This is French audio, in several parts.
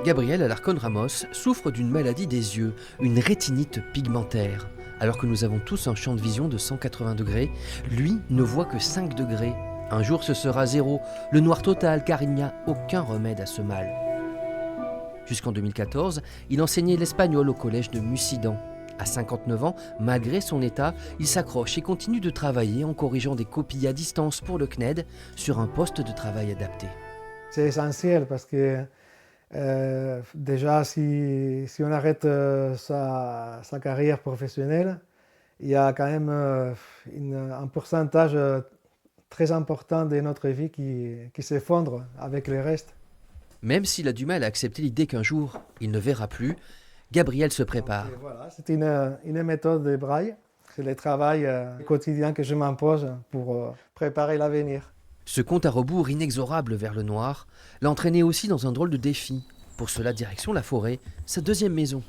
Gabriel Alarcón Ramos souffre d'une maladie des yeux, une rétinite pigmentaire. Alors que nous avons tous un champ de vision de 180 degrés, lui ne voit que 5 degrés. Un jour ce sera 0, le noir total, car il n'y a aucun remède à ce mal. Jusqu'en 2014, il enseignait l'espagnol au collège de Mussidan. À 59 ans, malgré son état, il s'accroche et continue de travailler en corrigeant des copies à distance pour le CNED sur un poste de travail adapté. C'est essentiel parce que déjà, si on arrête sa carrière professionnelle, il y a quand même un pourcentage très important de notre vie qui s'effondre avec le reste. Même s'il a du mal à accepter l'idée qu'un jour, il ne verra plus, Gabriel se prépare. Donc, voilà, c'est une méthode de braille. C'est le travail quotidien que je m'impose pour préparer l'avenir. Ce compte à rebours inexorable vers le noir l'a entraîné aussi dans un drôle de défi. Pour cela, direction la forêt, sa deuxième maison.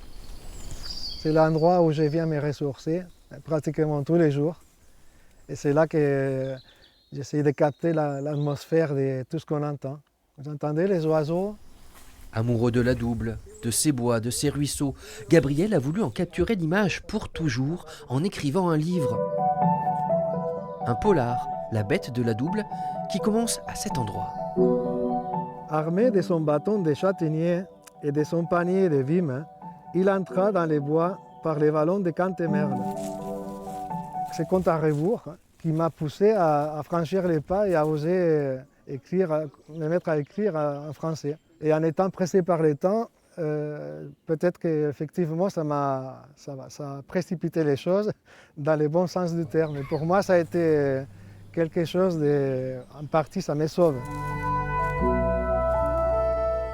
C'est l'endroit où je viens me ressourcer pratiquement tous les jours. Et c'est là que j'essaie de capter l'atmosphère de tout ce qu'on entend. Vous entendez les oiseaux? Amoureux de la Double, de ses bois, de ses ruisseaux, Gabriel a voulu en capturer l'image pour toujours en écrivant un livre. Un polar, La bête de la Double, qui commence à cet endroit. Armé de son bâton de châtaignier et de son panier de vimes, il entra dans les bois par les vallons de Cantemerle. Ce compte à rebours qui m'a poussé à franchir les pas et à oser me mettre à écrire en français. Et en étant pressé par le temps, peut-être qu'effectivement ça a précipité les choses dans le bon sens du terme. Et pour moi, ça a été quelque chose en partie, ça me sauve.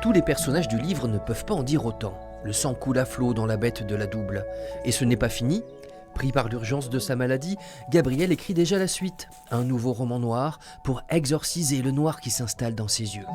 Tous les personnages du livre ne peuvent pas en dire autant. Le sang coule à flot dans la bête de la Double. Et ce n'est pas fini. Pris par l'urgence de sa maladie, Gabriel écrit déjà la suite. Un nouveau roman noir pour exorciser le noir qui s'installe dans ses yeux.